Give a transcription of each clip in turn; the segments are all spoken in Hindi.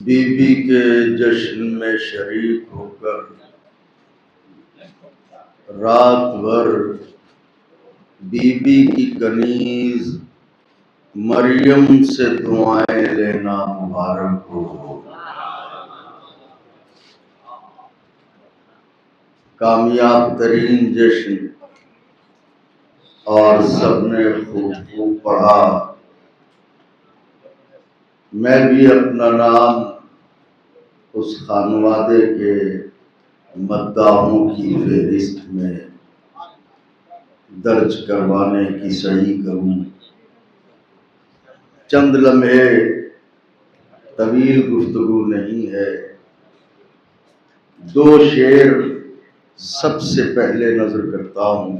बीबी के जश्न में शरीक होकर रात भर बीबी की कनीज मरियम से दुआएं लेना मुबारक हो। कामयाब तरीन जश्न और सबने खूब खूब पढ़ा। मैं भी अपना नाम उस खानवादे के मद्दाहों की फहरिस्त में दर्ज करवाने की सही करूं। चंद लम्हे तवील गुफ्तगू नहीं है, दो शेर सबसे पहले नजर करता हूं।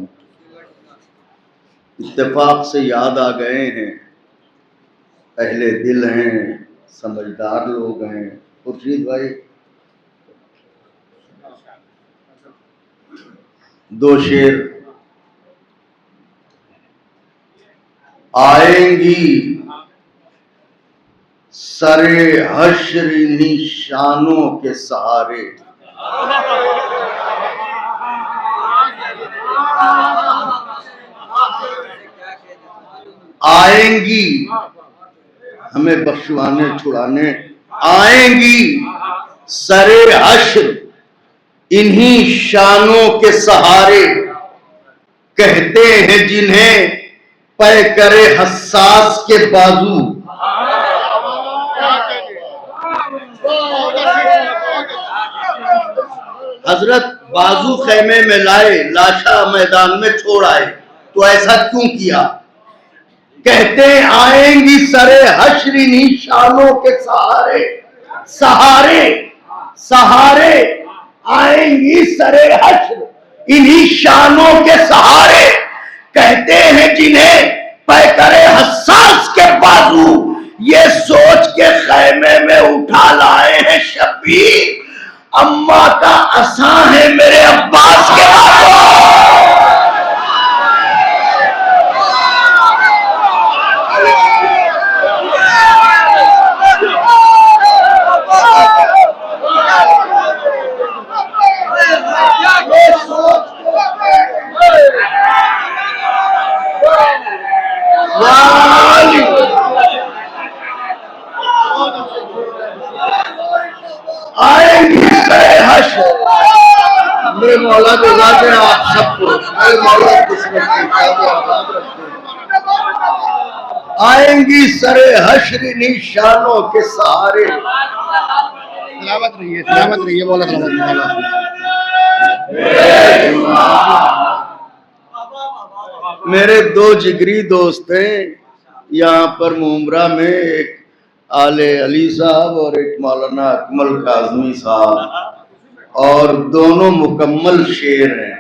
इत्तेफाक से याद आ गए हैं, अहले दिल हैं, समझदार लोग हैं। खुर्शीद भाई, दो शेर। आएंगी सरे हश्र निशानों के सहारे, आएंगी हमें बख्शवाने छुड़ाने, आएंगी सरे हश्र इन्हीं शानों के सहारे। कहते हैं जिन्हें पै करे हसास के बाजू, हजरत बाजू खेमे में लाए, लाशा मैदान में छोड़ आए, तो ऐसा क्यों किया? कहते आएंगी सरे हश्र निशानों के सहारे, सहारे सहारे आएंगी सरे हश्र इन्हीं शानों के सहारे। कहते हैं जिन्हें पै करे हसास के बाजू, ये सोच के खैमे में उठा लाए हैं शब्बीर, अम्मा का असा है मेरे अब्बास के बाजू। आएंगी सरे हश्र, मेरे मौला जज़ा दे आप सबको, मेरे मौला खुश रखे, आएंगी सरे हश्र निशानों के सहारे। सलामत रहिए मौला, सलामत। मेरे दो जिगरी दोस्त हैं यहाँ पर मुमरा में, एक आले अली साहब और एक मौलाना अकमल काज़मी साहब, और दोनों मुकम्मल शेर हैं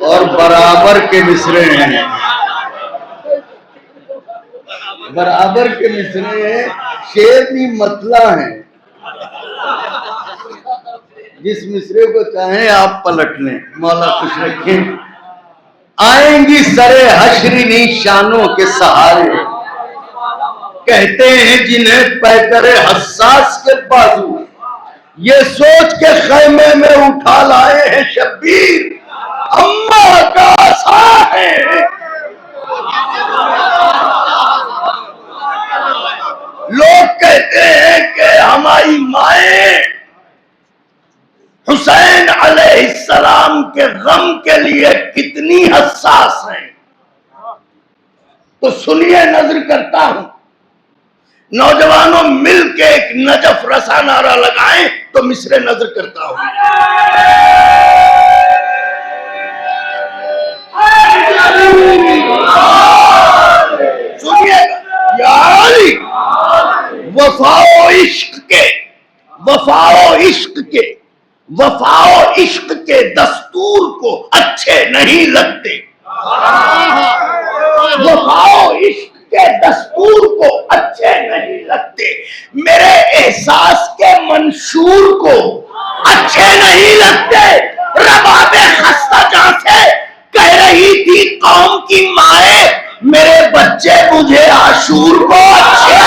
और बराबर के मिसरे हैं, बराबर के मिसरे हैं। शेर भी मतला है, जिस मिसरे को चाहें आप पलट लें, मौला खुश रखें। आएंगी सरे हश्र निशानों के सहारे, कहते हैं जिन्हें पै करे हसास के बाजू, ये सोच के खैमे में उठा लाए हैं शब्बीर, अम्मा का आसा है। लोग कहते हैं कि हमारी माएं हुसैन अलैहिस्सलाम के गम के लिए कितनी हसास हैं। तो सुनिए, नजर करता हूं, नौजवानों मिलके एक नजफ रसा नारा लगाएं तो मिसरे नजर करता हूं। सुनिएगा, यारी वफाओ इश्क के, वफाओ इश्क के, वफाओ इश्क के दस्तूर को अच्छे नहीं लगते, वफाओ इश्क के दस्तूर को अच्छे नहीं लगते, मेरे एहसास के मंशूर को अच्छे नहीं लगते। रबाबे खस्ता जहां से कह रही थी कौम की माए, मेरे बच्चे मुझे आशूर को अच्छे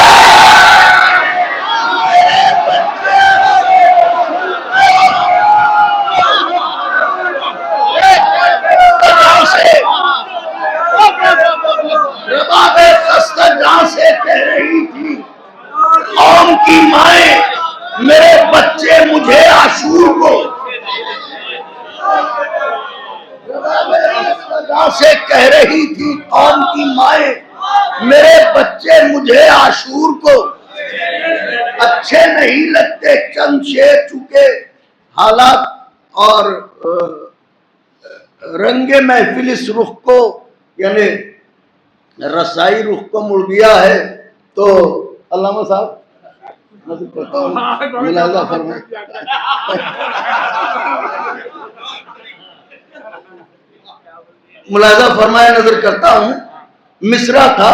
कौम की माए मेरे बच्चे मुझे आशूर को सजा से कह रही थी, कौम की माए मेरे बच्चे मुझे आशूर को अच्छे नहीं लगते चंद शेर, चुके हालात और रंगे महफिल इस रुख को यानी रसाई रुख को मुड़ दिया है। तो अल्लामा साहब मुलाजा फरमाए। मुलाजा फरमाया नजर करता हूँ, मिसरा था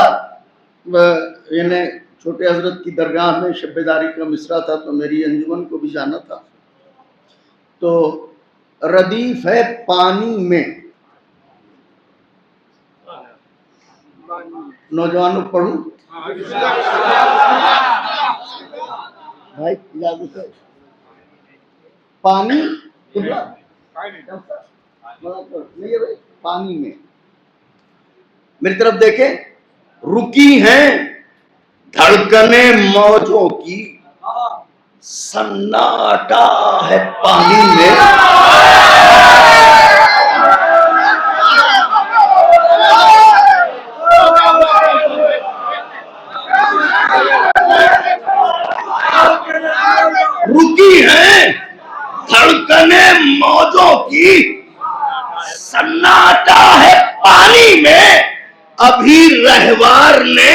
यानी छोटे हजरत की दरगाह में शब्बेदारी का मिसरा था, तो मेरी अंजुमन को भी जाना था। तो रदीफ है पानी में, नौजवानों पढ़ू भाई, इजाजत है। पानी पानी में मेरी तरफ देखें, रुकी हैं धड़कने मौजों की, सन्नाटा है पानी में। रुकी हैं धड़कने मौजों की, सन्नाटा है पानी में, अभी रहवार ने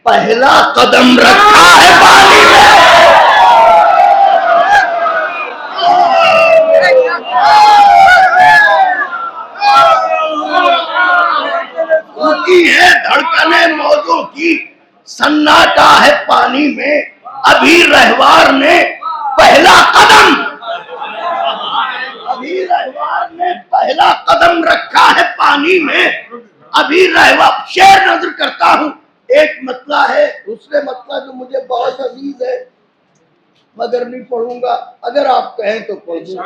पहला कदम रखा है पानी में। रुकी है धड़कने मौजों की, सन्नाटा है पानी में, अभी रहवार ने पहला कदम, अभी रहवार ने पहला कदम रखा है पानी में। अभी रहवार शेर नजर करता हूं, एक मतला है, दूसरे मतला जो मुझे बहुत अजीज है मगर नहीं पढ़ूंगा, अगर आप कहें तो पढ़ दूंगा।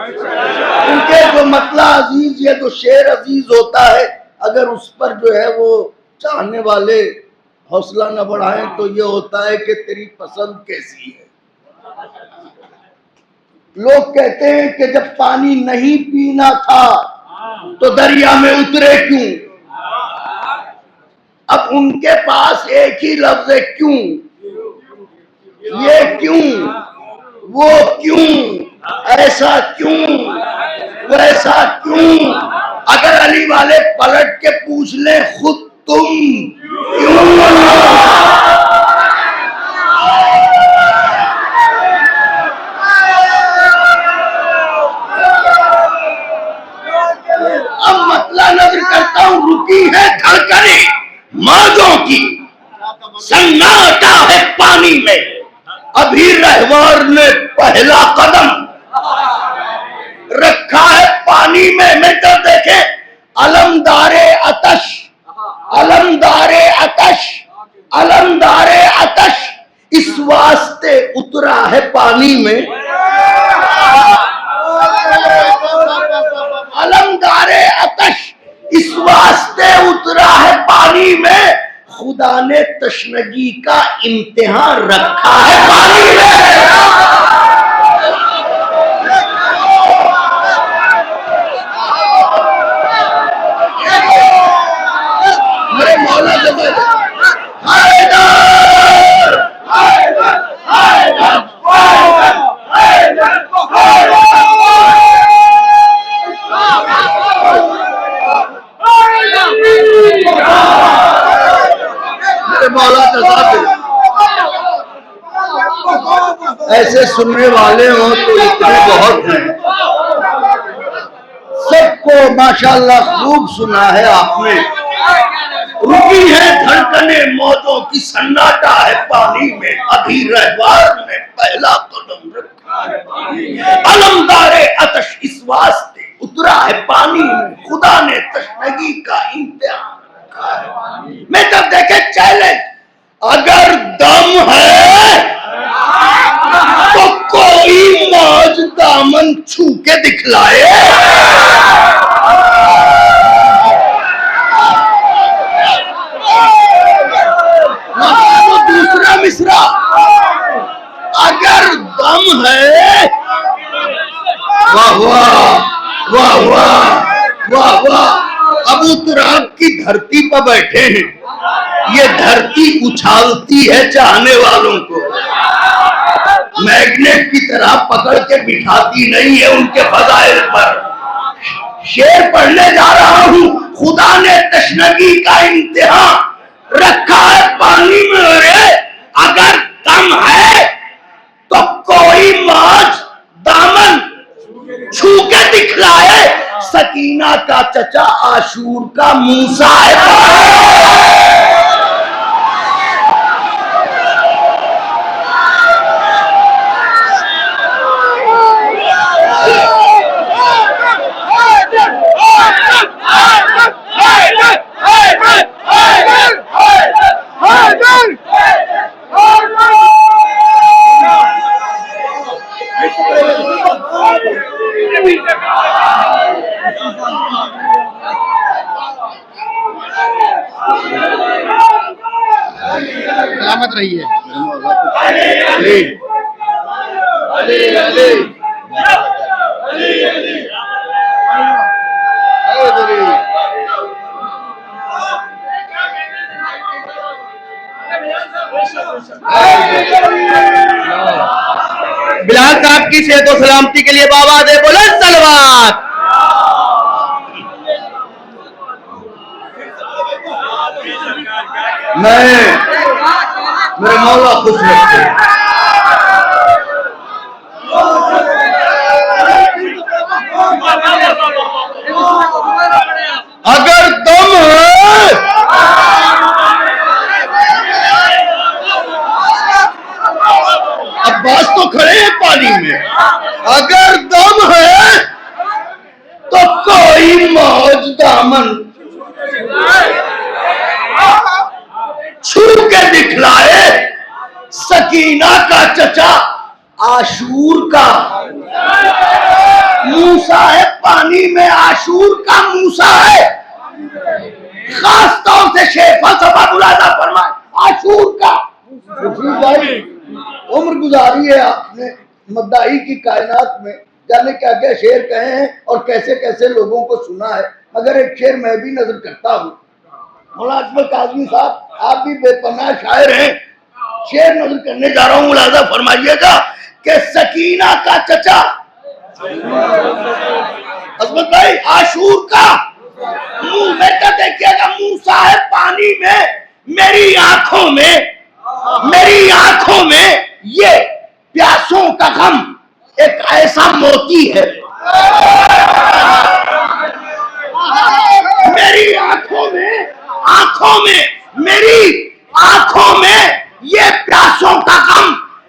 उनके जो मतला अजीज, ये जो शेर अजीज होता है, अगर उस पर जो है वो चाहने वाले हौसला न बढ़ाएं तो ये होता है कि तेरी पसंद कैसी है। लोग कहते हैं कि जब पानी नहीं पीना था तो दरिया में उतरे क्यों? अब उनके पास एक ही लफ्ज है, क्यों। ये क्यों, वो क्यों, ऐसा क्यों, वैसा क्यों। अगर अली वाले पलट के पूछ ले खुद तुम क्यों। अब मतला नजर करता हूं, रुकी है धड़कने मौजों की, सन्नाटा है पानी में, अभी रहवार ने पहला कदम रखा है पानी में। मैं तो देखे अलमदारे अतश, अलमदारे अतश, अलमदारे अतश इस वास्ते उतरा है पानी में। अलमदारे अतश इस वास्ते उतरा है पानी में, खुदा ने तशनगी का इम्तिहान रखा है पानी में। मेरे मौला जब ऐसे सुनने वाले हो तो इतने बहुत हैं। सबको माशाल्लाह खूब सुना है आपने। रुकी है धड़कने मौजों की, सन्नाटा है पानी में, अभी रहवार ने पहला कदम रखा है। अलमदारे अतश इस वास्ते उतरा है पानी में, खुदा ने तशनगी का इम्तिहान रखा है। मैं तब देखे चैलेंज, अगर दम है तो कोई मौज दामन छू के दिखलाए। तो दूसरा मिसरा वाह वाह वाह वाह वाह। अबू तुराब की धरती पर बैठे हैं, ये धरती उछालती है चाहने वालों को, मैग्नेट की तरह पकड़ के बिठाती नहीं है उनके फजाइल पर। शेर पढ़ने जा रहा हूं, खुदा ने तशनगी का इम्तिहान रखा है पानी में रे। अगर दम है तो कोई मौज दामन छू के दिखलाए, सकीना का चचा आशूर का मूसा है। सलामत रहिए। अली अली अली बिलाल साहब की सेहत और सलामती के लिए बाबा दे बोले सलवात। मेरे मौला खुश रखे। अगर तुम अब्बास तो खड़े हैं पानी में, अगर दम है तो कोई मौज दामन छू के दिखलाए, सकीना का चचा आशूर का मूसा है। पानी में आशूर का मूसा है। खास तौर से शेख फलसफा मुलाजा फरमाए आशूर का। भाई उम्र गुजारी है आपने मद्दाई की कायनात में, जाने क्या क्या शेर कहे हैं और कैसे कैसे लोगों को सुना है, मगर एक शेर मैं भी नजर करता हूँ। मौलाना अजमल काज़मी साहब, आप भी बेपनाह शायर हैं, शेर नजर करने जा रहा हूँ, मुलाजा फरमाइएगा कि सकीना का चचा अजमत भाई आशूर का मुंह में का देखिएगा मूसा है पानी में। मेरी आंखों में ये प्यासों का गम एक ऐसा मोती है। मेरी आंखों में ये प्यासों का गम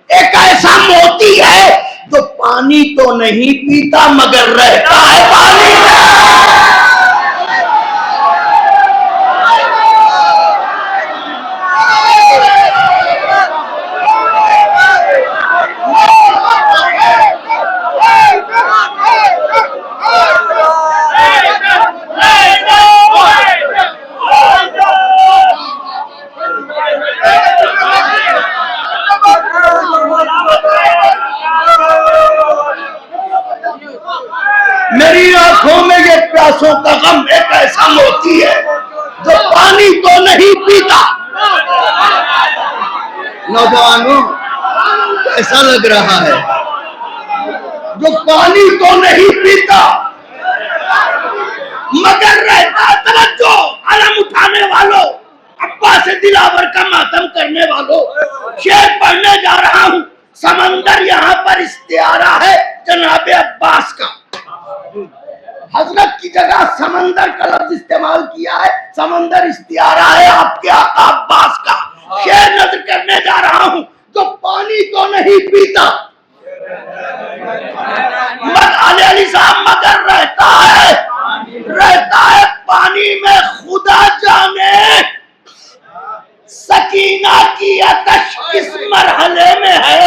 एक ऐसा मोती है जो पानी तो नहीं पीता मगर रहता है पानी में। मेरी आंखों में ये प्यासों का गम एक ऐसा मोती है जो पानी तो नहीं पीता। नौजवानों, ऐसा लग रहा है जो पानी तो नहीं पीता मगर रहता। तवज्जो, अलम उठाने वालों, अब्बा से दिलावर का मातम करने वालों, शेर पढ़ने जा रहा हूं। समंदर यहाँ पर इस्तिआरा है जनाबे अब्बास का। हजरत की जगह समंदर का लफ्ज इस्तेमाल किया है, समंदर इस्तिआरा है आपके आका अब्बास का। शेर नजर करने जा रहा हूं जो पानी तो नहीं पीता अली साहब मगर रहता है पानी में। खुदा जाने सकीना की आतश किस मरहले में है।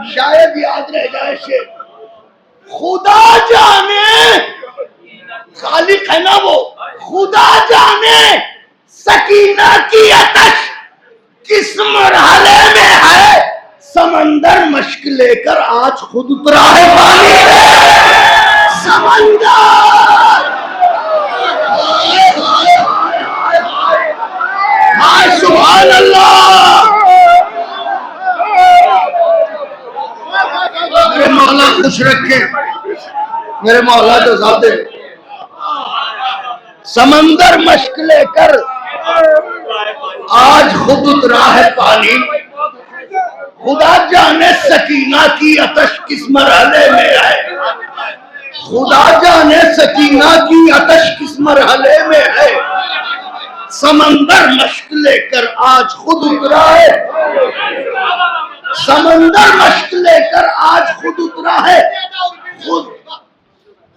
शायद याद रह जाए शेर, खुदा जाने, खालिक है ना वो, खुदा जाने सकीना की आतश किस मरहले में है, समंदर मश्क लेकर आज खुद उतरा है पानी में। समंदर हाय सुभान अल्लाह। मेरे मौला खुश रखे, मेरे मौला तो सादे। समंदर मश्क लेकर आज खुद उतरा है पानी। खुदा जाने सकीना की अतश किस मरहले में है, खुदा जाने सकीना की अतश किस मरहले में है। समंदर मश्क लेकर आज खुद उतरा है, समंदर मश्क लेकर आज खुद उतरा है।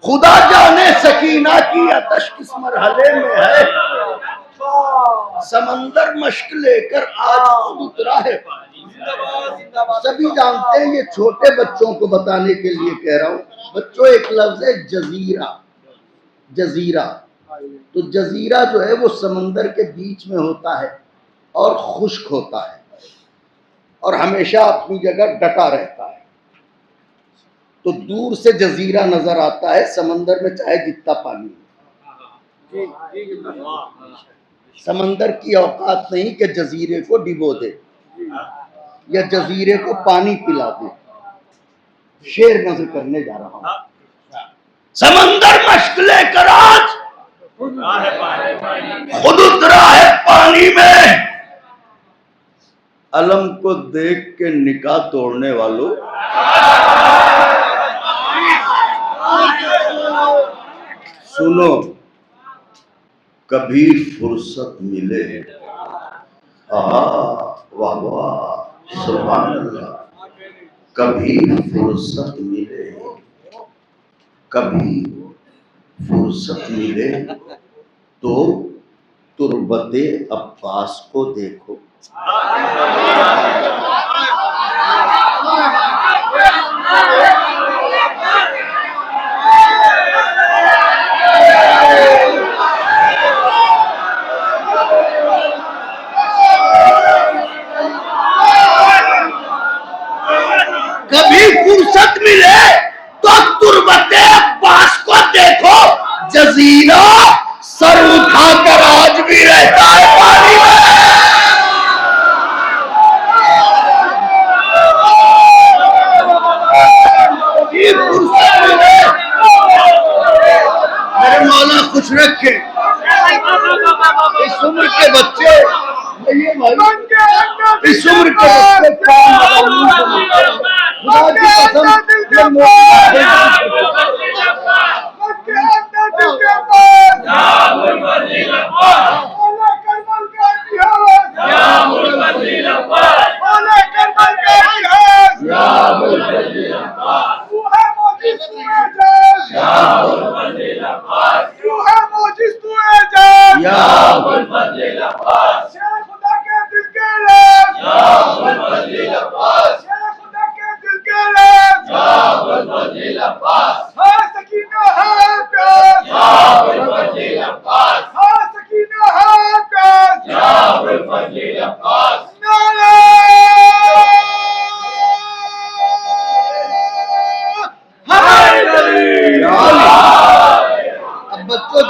खुदा जाने सकीना की अतश किस मरहले में है। समंदर मश्क लेकर आज खुद उतरा है। सभी जानते हैं, ये छोटे बच्चों को बताने के लिए कह रहा हूं। बच्चों, एक लफ्ज है जजीरा। जजीरा तो जजीरा जो है वो समंदर के बीच में होता है और खुश्क होता है और हमेशा अपनी जगह डटा रहता है। तो दूर से जजीरा नजर आता है, समंदर में चाहे जितना पानी हो। समंदर की औकात नहीं कि जजीरे को डिबो दे या जजीरे को पानी पिला दे। शेर नजर करने जा रहा हूं। समंदर मश्क लेकर आज खुद उतरा है पानी में। अलम को देख के निकाह तोड़ने वालों, सुनो, कभी फुर्सत मिले, वाह वाह सुभान अल्लाह, कभी फुर्सत मिले, कभी फुर्सत मिले तो तुरबते अब्बास को देखो। कभी फुर्सत मिले तो तुरबते अब्बास को देखो। जजीरा सर उठाकर आज भी रहता है पानी में। कभी फुर्सत मिले, मेरे मौला खुश रखे। इस उम्र के बच्चे, ये भाई, इस उम्र के बच्चे खुदा की कसम,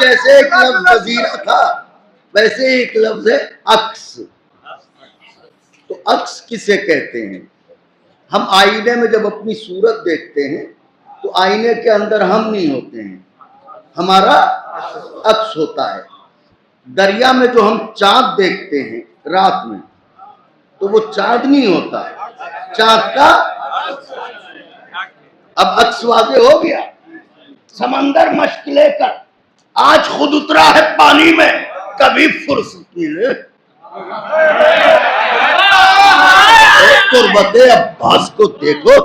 जैसे एक लफ्ज जजीरा था वैसे एक लफ्ज है अक्स। तो अक्स किसे कहते हैं? हम आईने में जब अपनी सूरत देखते हैं तो आईने के अंदर हम नहीं होते हैं, हमारा अक्स होता है। दरिया में जो हम चांद देखते हैं रात में तो वो चांद नहीं होता, चांद का अब अक्स वाज़े हो गया। समंदर मश्क लेकर आज खुद उतरा है पानी में, कभी फुर्सत मिले तुरबते अब्बास को देखो।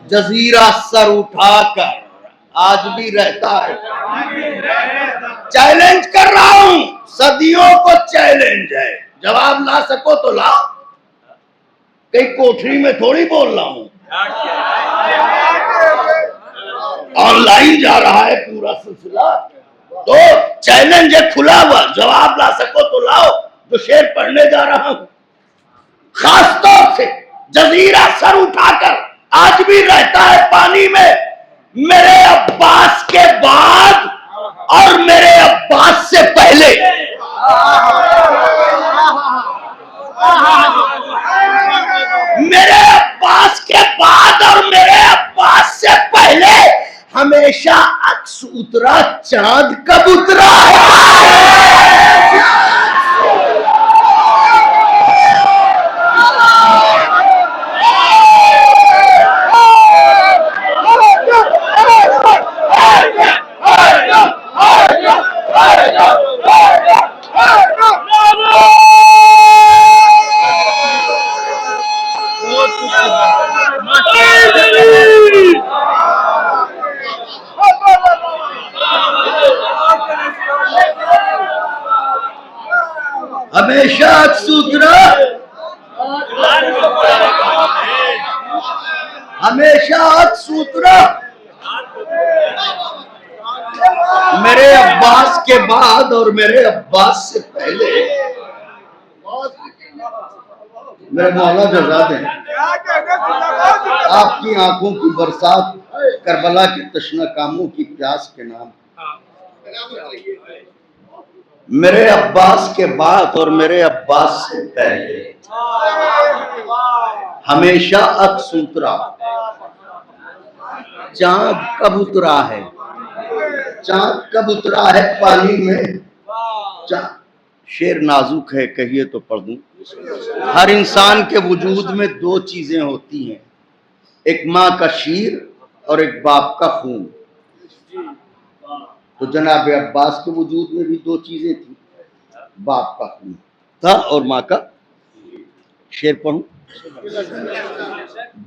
जजीरा सर उठाकर आज भी रहता है। चैलेंज कर रहा हूं, सदियों को चैलेंज है, जवाब ला सको तो लाओ। कहीं कोठरी में थोड़ी बोल रहा हूं, ऑनलाइन जा रहा है पूरा सिलसिला। तो चैलेंज है खुला हुआ, जवाब ला सको तो लाओ। जो शेर पढ़ने जा रहा हूं, खासतौर से जजीरा सर उठाकर आज भी रहता है पानी में। मेरे अब्बास के बाद और मेरे अब्बास से पहले, मेरे अब्बास के बाद और मेरे अब्बास से पहले हमेशा अक्स उतरा, चांद कब उतरा है? हमेशा अक्स उतरा, हमेशा अक्स उतरा। मेरे अब्बास के बाद और मेरे अब्बास से पहले। मेरे मौला जज़ाद हैं, आपकी आंखों की बरसात करबला के तशना कामों की प्यास के नाम। मेरे अब्बास के बाद और मेरे अब्बास से पहले हमेशा अक्स उतरा, चांद कब उतरा है? चांद कब उतरा है पानी में? शेर नाजुक है, कहिए तो पढ़ दूं। हर इंसान के वजूद में दो चीजें होती हैं, एक माँ का शीर और एक बाप का खून। तो जनाब अब्बास के वजूद में भी दो चीजें थी, बाप का खून था और माँ का। शेर पढ़ूं?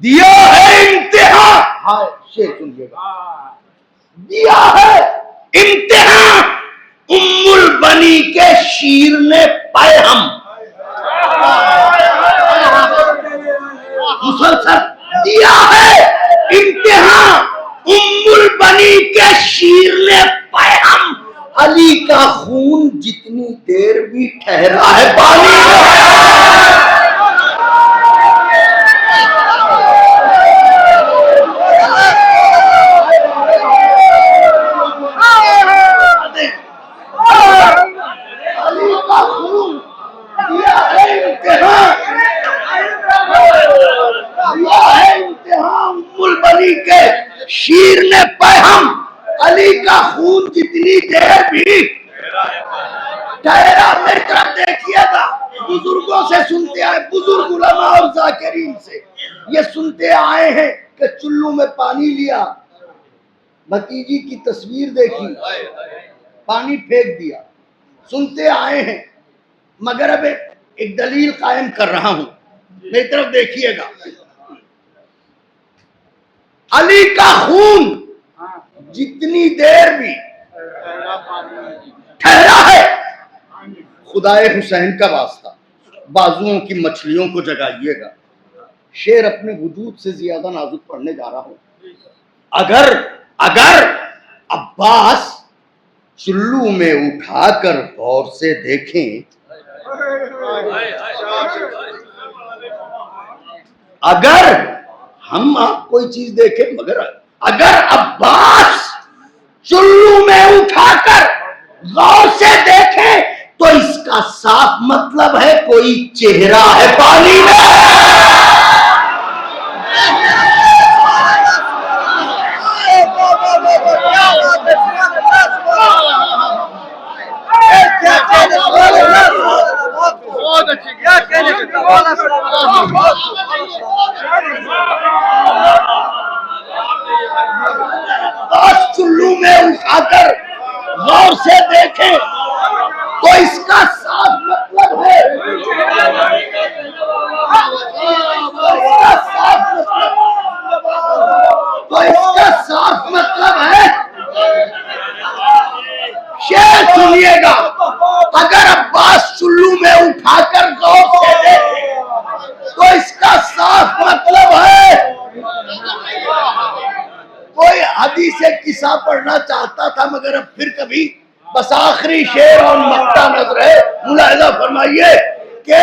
दिया है इम्तिहान, हाँ शेर सुनिएगा। दिया है इम्तिहान उम्मुल बनी के शीर ने पैहम। मुसलसल दिया है इम्तिहान उम्मुल बनी के शीर ने पैहम। अली का खून जितनी देर भी ठहरा है पानी में। शीर ने पैहम, अली का खून जितनी देर भी ठहरा। मेरी तरफ देखिएगा, बुजुर्गों से सुनते आए, बुजुर्ग उलमा और जाकिरीन से ये सुनते आए हैं कि चुल्लू में पानी लिया, भतीजी की तस्वीर देखी, पानी फेंक दिया, सुनते आए हैं। मगर अब एक दलील कायम कर रहा हूं, मेरी तरफ देखिएगा। अली का खून जितनी देर भी ठहरा है, खुदाए हुसैन का वास्ता बाजुओं की मछलियों को जगाइएगा। शेर अपने वजूद से ज्यादा नाजुक पढ़ने जा रहा हूं। अगर अगर अब्बास चुल्लू में उठाकर गौर से देखें, अगर हम आप कोई चीज देखें, मगर अगर अब्बास चुल्लू में उठाकर गौर से देखें तो इसका साफ मतलब है कोई चेहरा है पानी में। चुल्लू में उठाकर गौर से देखें तो इसका साफ मतलब है, इसका साफ मतलब है। शेर सुनिएगा, अगर अब्बास चुल्लू में उठाकर गौर से देखे तो इसका साफ मतलब है। कोई हदीस किस्सा पढ़ना चाहता था मगर अब फिर कभी, बस आखिरी शेर और मक्ता नजर है, मुलाहिजा फरमाइए कि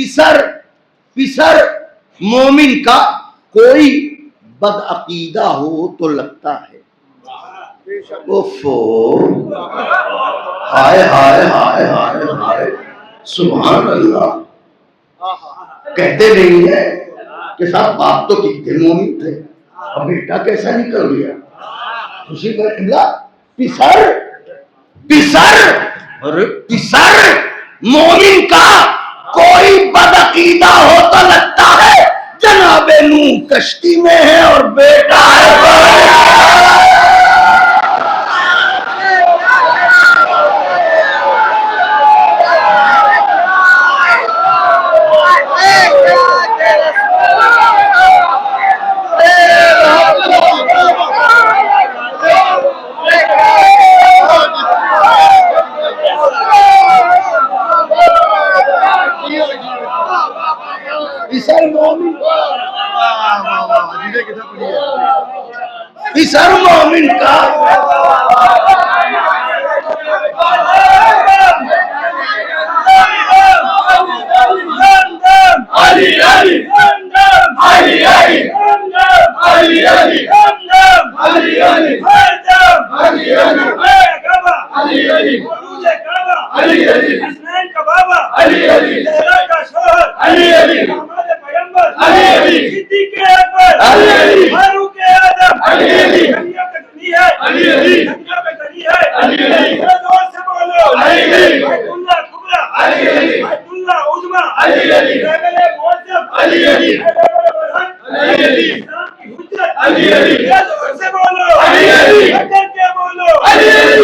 पिसर पिसर मोमिन का कोई बदअकीदा हो तो लगता है। ओफो, हाय हाय हाय हाय हाय, सुभान अल्लाह। कहते नहीं है कि साहब बाप तो कितने मोमिन थे और बेटा कैसा निकल गया। खुशी का पिसर पिसर और पिसर मोमिन का कोई बदअकीदा हो तो लगता है। जनाबे नूह कश्ती में है और बेटा है। पिसर मोमिन का अली अली अली अली अली अली अली अली अली अली अली अली हसनैन का बाबा अली अली का शोहर अली अली हमारे पैगंबर अली अली सिद्दीक़ अकबर अली अली फारूक आज़म अली अली दुनिया पे गनी है अली अली दुनिया पे गनी है अली अली जोर से बोलो अली अली बैतुल्लाह कुबरा अली अली बैतुल्लाह उज़्मा अली अली जबल मुअज़्ज़म अली अली जबल बरहक अली अली इस्लाम की हुज्जत अली अली जोर से बोलो अली अली डर के बोलो अली अली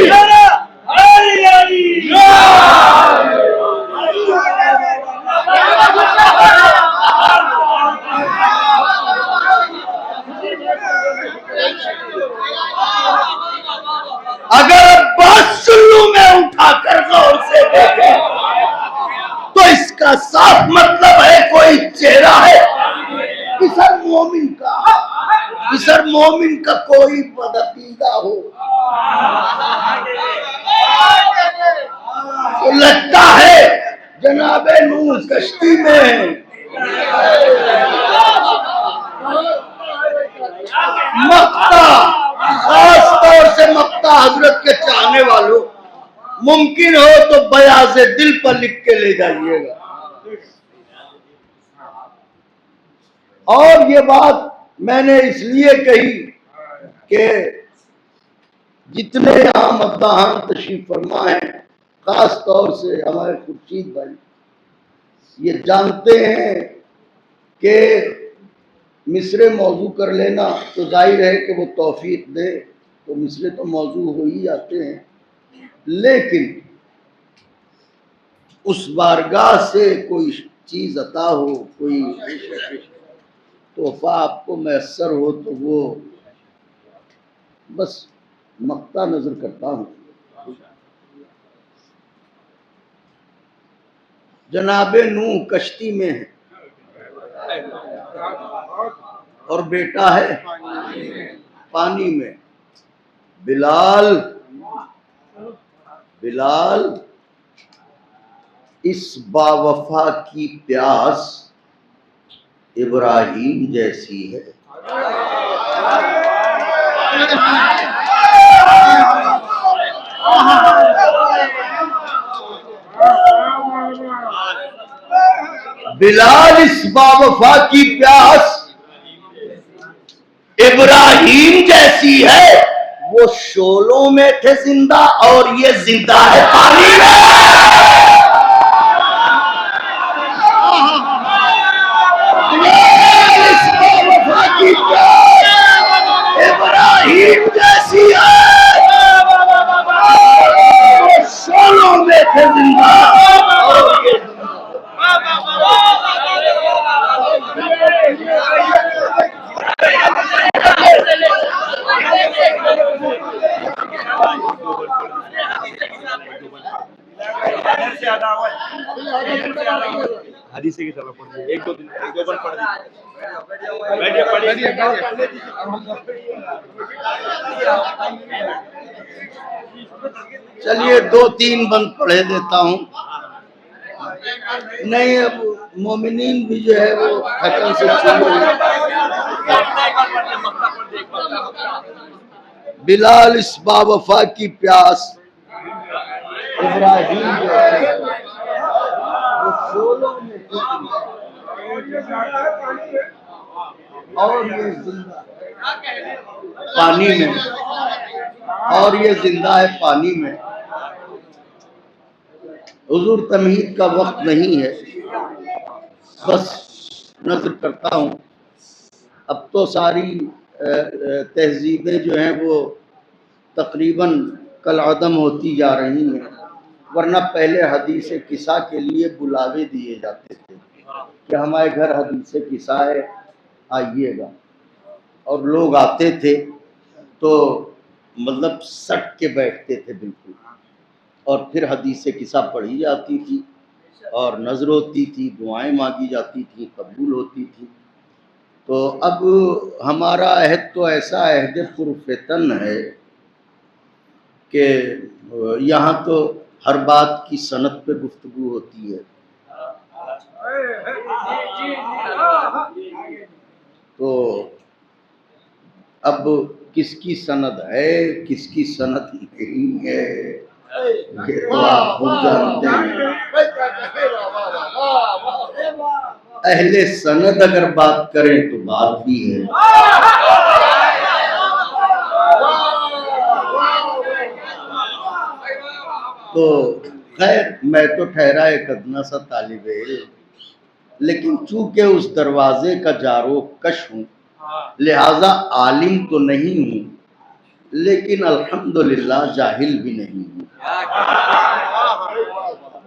अली अली अगर अब्बास चुल्लू में उठाकर गौर से देखें तो इसका साफ मतलब है कोई चेहरा है। पिसर मोमिन का कोई बदअकीदा हो तो लगता है जनाबे नूह कश्ती में। मक्ता, खास तौर से मक्ता हजरत के चाहने वालों, मुमकिन हो तो बयाज़े दिल पर लिख के ले जाइएगा। और ये बात मैंने इसलिए कही कि जितने यहाँ मद्दाहान तशरीफ फरमा हैं, खास तौर से हमारे खुर्शीद भाई, ये जानते हैं कि मिसरे मौजू कर लेना तो जाहिर है कि वो तौफीक दे तो मिसरे तो मौजू हो ही जाते हैं, लेकिन उस बारगाह से कोई चीज़ अता हो, कोई तोहफा आपको मैसर हो तो वो बस मक्ता नजर करता हूँ। जनाबे नूह कश्ती में है और बेटा है पानी में। बिलाल इस बावफा की प्यास इब्राहीम जैसी है। बिलाल इस बावफा की प्यास इब्राहीम जैसी है। वो शोलों में थे जिंदा और ये जिंदा है पानी में। इस बावफा की प्यास इब्राहीम जैसी है। वो शोलों में थे जिंदा और ये हदीस की तरफ पढ़ एक दो बन पढ़ दीजिए। चलिए 2-3 बंद पढ़े देता हूं। नहीं, अब मोमिनीन भी जो है वो थकन से बिलाल इस बावफा की प्यास, इब्राहिम जो है वो शोलों में और ये जिंदा पानी में, और ये जिंदा है पानी में। हुजूर तमहीद का वक्त नहीं है, बस नज़र करता हूँ। अब तो सारी तहजीबें जो हैं वो तकरीबन कल अदम होती जा रही हैं, वरना पहले हदीस किस्सा के लिए बुलावे दिए जाते थे कि हमारे घर हदीस किस्सा है, आइएगा। और लोग आते थे तो मतलब सट के बैठते थे बिल्कुल, और फिर हदीस किस्सा पढ़ी जाती थी और नज़र होती थी, दुआएं मांगी जाती थी, कबूल होती थी। तो अब हमारा अहद तो ऐसा अहद पुरफतन है कि यहाँ तो हर बात की सनद पे गुफ्तगू होती है। तो अब किसकी सनद है, किसकी सनद नहीं है, ये तो आप खुद जानते हैं। अहले सनद अगर बात करें तो बात भी है। तो खैर, मैं तो ठहरा एक अदना सा तालिब इल्म, लेकिन चूंकि उस दरवाजे का जारो कश हूँ, लिहाजा आलिम तो नहीं हूँ, लेकिन अल्हम्दुलिल्लाह जाहिल भी नहीं हूँ,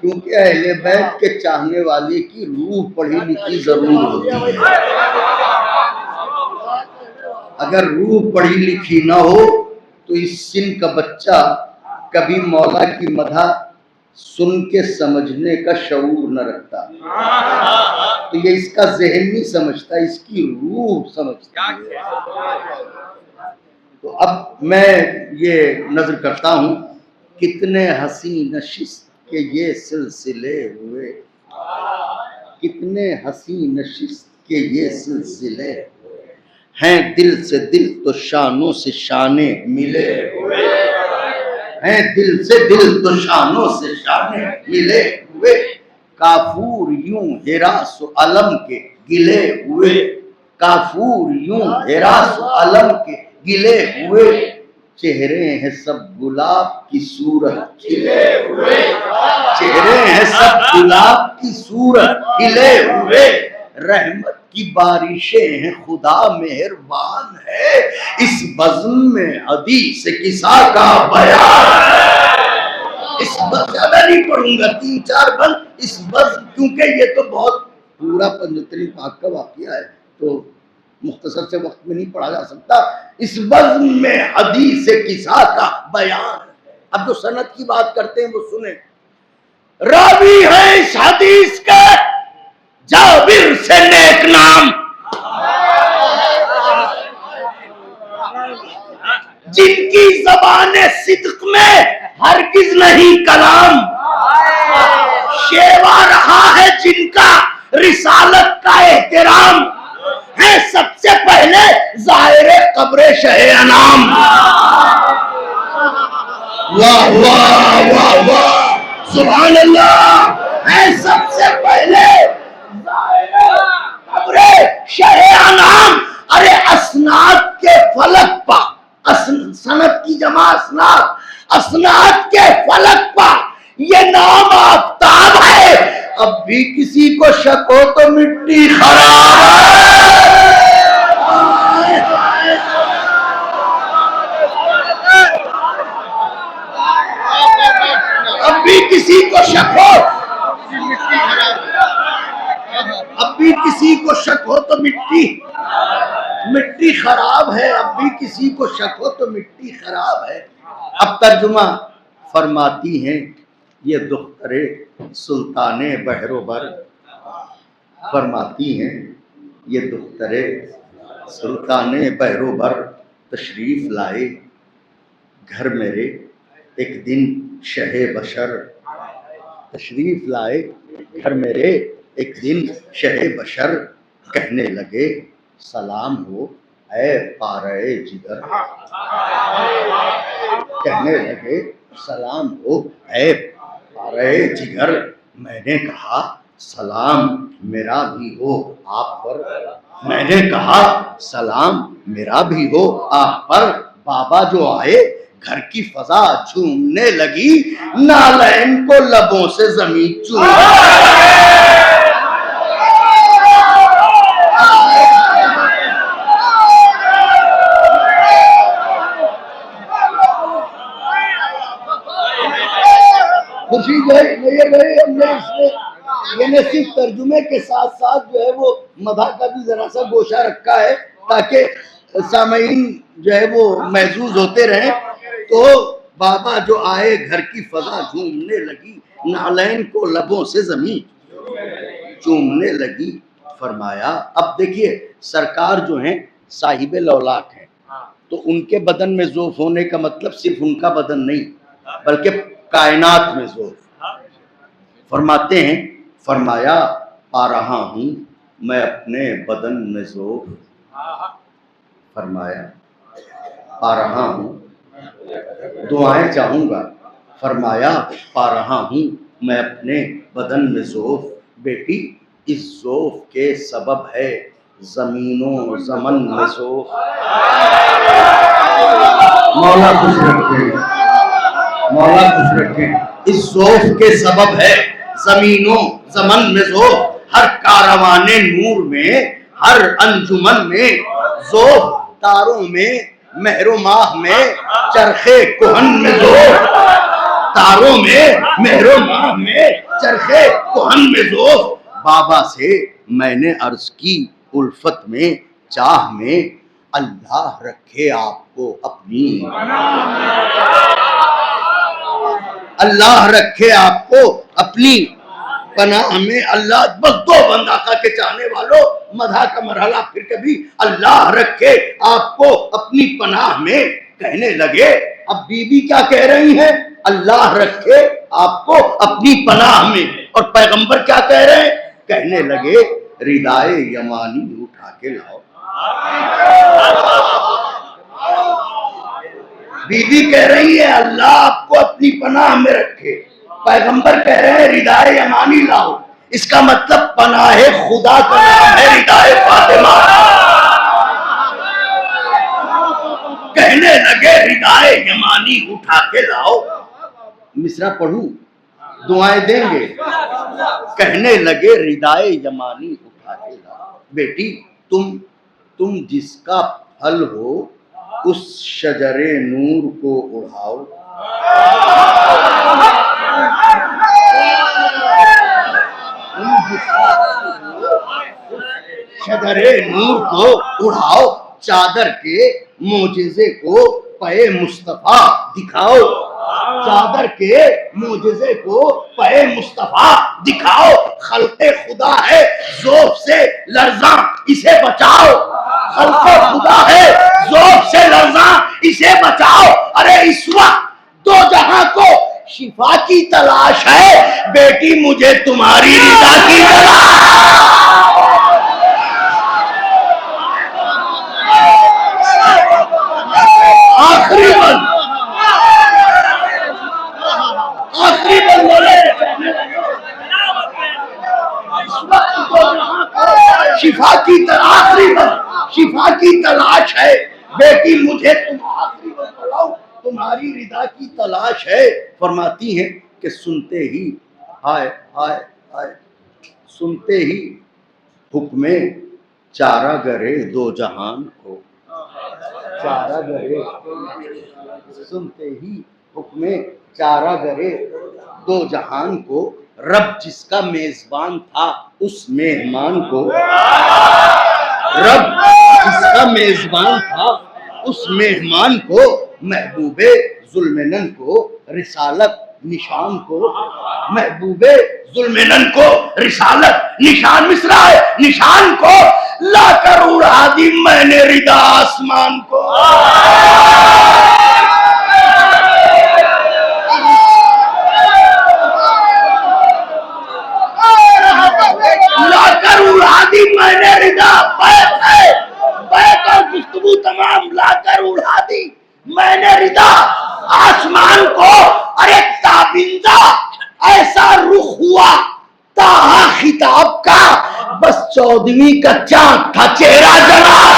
क्योंकि अहले बैत के चाहने वाले की रूह पढ़ी लिखी जरूर होती है। अगर रूह पढ़ी लिखी ना हो तो इस सिन का बच्चा कभी मौला की मदह सुन के समझने का शऊर न रखता। तो ये इसका ज़हन नहीं समझता, इसकी रूह समझती है। तो अब मैं ये नजर करता हूँ, कितने हसी नशिस्त के ये सिलसिले हुए, कितने हसी नशिस्त के ये सिलसिले हैं, दिल से दिल तो शानों से शाने मिले हुए हैं, दिल से दिल तो शानों से शाने मिले हुए, काफूर यूं हिरास अलम के गिले हुए, काफूर यूं हिरास अलम के गिले हुए, चेहरे हैं सब गुलाब की सूरत खिले हुए, चेहरे हैं सब गुलाब की सूरत खिले हुए, रहमत की बारिशें हैं खुदा मेहरबान है, इस बज़्म में हदीस किस्सा का बयान है। इस बज़्म ज्यादा नहीं पढ़ूंगा, 3-4 बंद इस बज़्म, क्योंकि ये तो बहुत पूरा पंजतरी पाक का वाक़या है, तो मुख्तसर से वक्त में नहीं पढ़ा जा सकता। इस बज़्म में हदीस किस्सा का बयान है। अब जो सनद की बात करते हैं वो सुने। रावी है इस हदीस का जाबिर से नेक नाम, जिनकी ज़बाने सिद्क में हरगिज़ नहीं कलाम, शेवा रहा है जिनका रिसालत का एहतराम, है सबसे पहले ज़ाहिर कब्र शहे अनाम। वाह वाह वाह वाह, सुभान अल्लाह। है सबसे पहले कब्र शहे अनाम। अरे असनाद के फलक पा, सनद की जमा असनाद, असनाद के फलक पा ये नाम आफ्ताब है। अब भी किसी को शक हो तो मिट्टी खराब है। अब भी किसी को शक हो, अब भी किसी को शक हो तो मिट्टी खराब है। अब भी किसी को शक हो तो मिट्टी खराब है। अब तर्जुमा फरमाती हैं ये दुख्तरे सुल्ताने बहरोबर, फरमाती हैं ये दुख्तरे सुल्ताने बहरोबर तशरीफ लाए घर मेरे, एक दिन शहे बशर तशरीफ लाए घर मेरे। एक दिन शहे बशर कहने लगे सलाम हो ऐ पारे जिगर। कहने लगे सलाम हो ऐ पारे जिगर। मैंने कहा सलाम मेरा भी हो आप पर। मैंने कहा सलाम मेरा भी हो आप पर। बाबा जो आए घर की फजा झूमने लगी, नालैन को लबों से जमीन चूम। खुशी गई नहीं गई हमने इसमें, मैंने सिर्फ तर्जुमे के साथ साथ जो है वो मदा का भी जरा सा गोशा रखा है ताकि सामईन जो है वो महसूस होते रहे। तो बाबा जो आए घर की फजा झूमने लगी, नालैन को लबों से जमीन चूमने लगी। फरमाया अब देखिए सरकार जो हैं साहिबे लौलाक हैं, तो उनके बदन में ज़ोफ़ होने का मतलब सिर्फ उनका बदन नहीं बल्कि कायनात में ज़ोफ़। फरमाते हैं फरमाया पा रहा हूँ मैं अपने बदन में ज़ोफ़। फरमाया पा रहा हूँ दुआएं चाहूँगा। फरमाया पा रहा हूँ मैं अपने बदन में ज़ोफ़। बेटी इस ज़ोफ़ के सबब है ज़मीनों ज़मन में ज़ोफ़। मौला खुश रखे, मौला खुश रखे। इस ज़ोफ़ के सबब है ज़मीनों ज़मन में ज़ोफ़। हर कारवाने नूर में हर अंजुमन में ज़ोफ़। तारों में महरो माह में चरखे कुहन में ज़ोफ़। तारों में महरो माह में चरखे कुहन में ज़ोफ़। बाबा से मैंने अर्ज की उल्फत में चाह में, अल्लाह रखे आपको अपनी, अल्लाह रखे आपको अपनी पनाह में। अल्लाह बस दो बंदा के चाहने वालों, मधा का मरहला फिर कभी अल्लाह रखे आपको अपनी पनाह में। कहने लगे अब बीबी क्या कह रही हैं, अल्लाह रखे आपको अपनी पनाह में। और पैगंबर क्या कह रहे हैं, कहने लगे रिदाए यमानी उठा के लाओ। बीबी कह रही है अल्लाह आपको अपनी पनाह में रखे, पैगंबर कह रहे हैं रिदाए यमानी लाओ। इसका मतलब पनाह खुदा का नाम है रिदाए फातिमा। कहने लगे रिदाए यमानी उठा के लाओ। मिसरा पढ़ू दुआएं देंगे। कहने लगे रिदाए यमानी उठा के लाओ। बेटी तुम जिसका फल हो उस शजरे नूर को उड़ाओ। शजरे नूर को उड़ाओ, चादर के मोजिज़े को पे मुस्तफा दिखाओ। चादर के मोजिज़े को पे मुस्तफा दिखाओ। खल्क़े खुदा है ज़ौफ़ से लर्ज़ा इसे बचाओ। खल्क़े खुदा है ज़ौफ़ से लर्ज़ा इसे बचाओ। अरे इस वक्त दो जहां को शिफा की तलाश है, बेटी मुझे तुम्हारी रिदा की तलाश। आखिरी बंद बोले शिफा की आखिरी बंद शिफा की तलाश है, बेटी मुझे तुम आखिरी बंद बुलाओ, तुम्हारी रिदा की तलाश है। फरमाती हैं कि सुनते ही हाय हाय हाय, सुनते ही हुक्मे चारा गरे दो जहान को। चारा गरे सुनते ही हुक्मे चारा गरे दो जहान को। रब जिसका मेजबान था उस मेहमान को, रब जिसका मेजबान था उस मेहमान को, महबूबे जुल्मेनन को रिसालत निशान को, महबूबे जुल्मेनन को रिसालत निशान। मिसरा है निशान को लाकर उड़ा दी मैंने रिदा आसमान को। 14वीं का चांद था, चेहरा जला